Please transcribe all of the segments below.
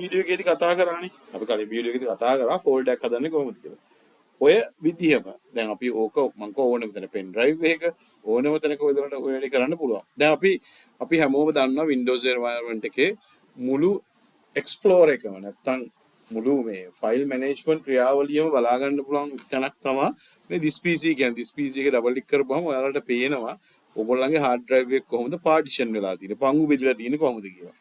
Video එකේදී කතා කරානේ. අපි කලින් වීඩියෝ එකේදී කතා කරා ෆෝල්ඩර් එකක් හදන්නේ කොහොමද කියලා. ඔය විදිහම දැන් අපි ඕක මම කෝ ඕනෙම තැන පෙන් ඩ්‍රයිව් එක ඕනෙම තැනක ඔය වැඩි කරන්න පුළුවන්. දැන් අපි හැමෝම දන්නවා Windows environment එකේ මුළු Explorer එකම නැත්තම් මුළු මේ ෆයිල් මැනේජ්මන්ට් ක්‍රියාවලියම බලා ගන්න පුළුවන් තැනක් තමයි මේ this PC කියන්නේ. this PC එක ඩබල් ක්ලික් කරපුවම ඔයාලට පේනවා ඔයගොල්ලන්ගේ hard drive එක කොහොමද partition වෙලා තියෙන්නේ, පංගු බෙදලා තියෙන්නේ කොහොමද කියලා.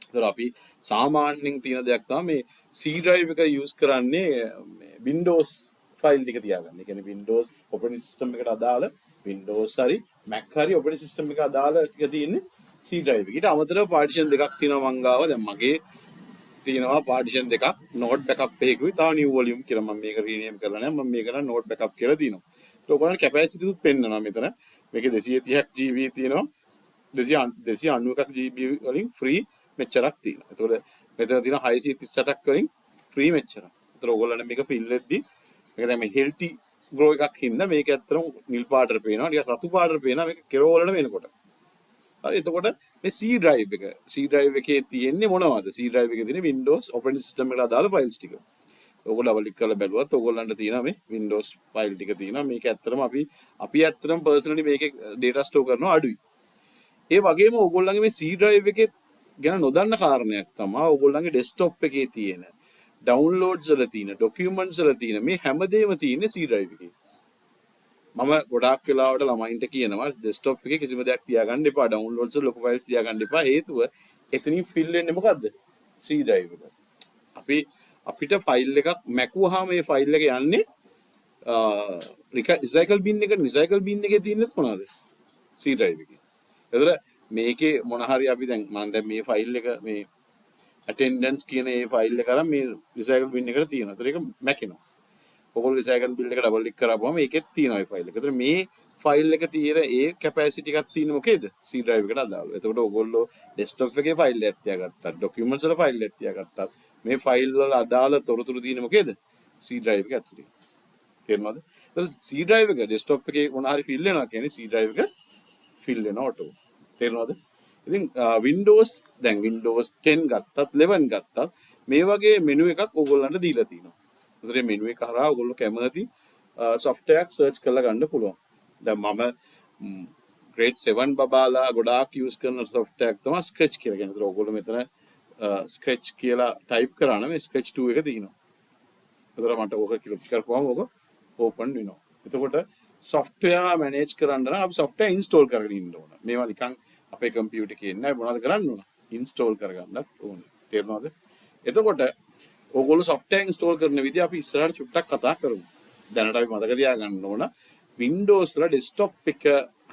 ඒතර අපි සාමාන්‍යයෙන් තියෙන දෙයක් තමයි මේ C drive එක use කරන්නේ මේ Windows ෆයිල් ටික තියාගන්න. ඒ කියන්නේ Windows operating system එකට අදාළ Windows හරි Mac හරි operating system එක අදාළ ටික තියෙන්නේ C drive එකේ. ඊට අමතරව partition දෙකක් තියෙනවා මං ගාව. දැන් මගේ තියෙනවා partition දෙකක් note backup එකකුයි තව new volume කියලා මම මේක rename කරලා නැහැ. මම මේක නම් note backup කියලා තියෙනවා. ඒක ඔයගොල්ලන්ට capacity උත් පෙන්නනවා මෙතන. මේකේ 230ක් GB තියෙනවා. 291 GB වලින් free මෙච්චරක් තියෙනවා. එතකොට මෙතන තියෙන 638ක් වලින් free මෙච්චරක්. ඒතර ඔයගොල්ලන්ට මේක fill වෙද්දි මේක දැන් මේ healthy grow එකක් හින්දා මේක ඇත්තටම නිල් පාටට පේනවා. ටිකක් රතු පාටට පේනවා මේක කෙරෝ වලට වෙනකොට. හරි එතකොට මේ C drive එක C drive එකේ තියෙන්නේ මොනවද? C drive එකේ තියෙන Windows operating system එකට අදාළ files ටික. ඔයගොල්ලෝ ඩබල් ක්ලික් කරලා බැලුවත් ඔයගොල්ලන්ට තියෙනවා මේ Windows file ටික තියෙනවා. මේක ඇත්තටම අපි ඇත්තටම personally මේකේ data store කරනවා අඩුයි. ඒ වගේම ඔයගොල්ලන්ගේ මේ C drive එකේ ගැන නොදන්න කාරණයක් තමයි ඔයගොල්ලන්ගේ desktop එකේ තියෙන downloads වල තියෙන documents වල තියෙන මේ හැමදේම තියෙන්නේ C drive එකේ. මම ගොඩාක් වෙලාවට ළමයින්ට කියනවා desktop එකේ කිසිම දෙයක් තියාගන්න එපා, downloads වල ලොකු files තියාගන්න එපා. හේතුව එතනින් fill වෙන්නේ මොකද්ද? C drive එක. අපිට file එකක් මැකුවාම මේ file එක යන්නේ recycle bin එකට. recycle bin එකේ තියෙන්නේ මොනවද? C drive එකේ. එතකොට මේකේ මොන හරි අපි දැන් මම දැන් මේ ෆයිල් එක මේ attendance කියන මේ ෆයිල් එක අරන් මේ recycle bin එකට තියෙනවා. ඒතර ඒක මැකෙනවා. ඔයගොල්ලෝ recycle bin එකට ඩබල් ක්ලික් කරාපුවම මේකෙත් තියෙනවා මේ ෆයිල් එක. ඒතර මේ ෆයිල් එක තියෙන ඒ capacity එකක් තියෙන මොකේද? C drive එකට අදාළව. එතකොට ඔයගොල්ලෝ desktop එකේ ෆයිල් එකක් තියාගත්තා, documents වල ෆයිල් එකක් තියාගත්තා. මේ ෆයිල් වල අදාළ තොරතුරු තියෙන මොකේද? C drive එක ඇතුලේ. තේරුණාද? ඒතර C drive එක desktop එකේ මොන හරි fill වෙනවා කියන්නේ C drive එක fill වෙනවා auto. තේරුණාද? ඉතින් Windows දැන් Windows 10 ගත්තත් 11 ගත්තත් මේ වගේ මෙනු එකක් ඕගොල්ලන්ට දීලා තිනවා. ඒතර මේ මෙනු එක හරහා ඕගොල්ලෝ කැමති software එකක් search කරලා ගන්න පුළුවන්. දැන් මම grade 7 බබාලා ගොඩාක් use කරන software එකක් තමයි Scratch කියලා කියන්නේ. ඒතර ඕගොල්ලෝ මෙතන Scratch කියලා type කරා නම් Scratch 2 එක තියෙනවා. ඒතර මට ඕක ක්ලික් කරපුවම ඕක open වෙනවා. එතකොට software manage කරන්න නම් අපි software install කරගෙන ඉන්න ඕන. මේවා නිකන් අපේ computer එකේ ඉන්නේ මොනවද කරන්න ඕන? install කරගන්නත් ඕන. තේරුණාද? එතකොට ඕගොල්ලෝ software install කරන විදිහ අපි ඉස්සරහට චුට්ටක් කතා කරමු. දැනට අපි මතක තියාගන්න ඕන Windows වල desktop එක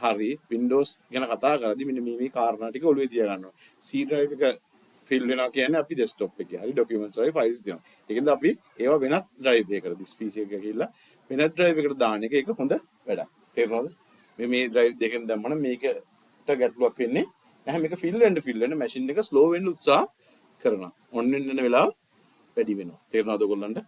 හරි Windows ගැන කතා කරද්දී මෙන්න මේ කාරණා ටික ඔළුවේ තියාගන්න ඕන. C drive එක fill වෙනවා කියන්නේ අපි desktop එකේ හරි documents හරි files දෙනවා. ඒකෙන්ද අපි ඒවා වෙනත් drive එකකට this PC එක ගිහිල්ලා වෙනත් drive එකකට දාන එක ඒක හොඳ වැඩක්. තේරුණාද? මේ drive දෙකෙන් දැම්මම මේකට ගැටලුවක් වෙන්නේ නැහැ. මේක fill වෙන්න machine එක slow වෙන්න උත්සාහ කරනවා. on වෙන වෙලාව වැඩි වෙනවා. තේරුණාද ඔයගොල්ලන්ට?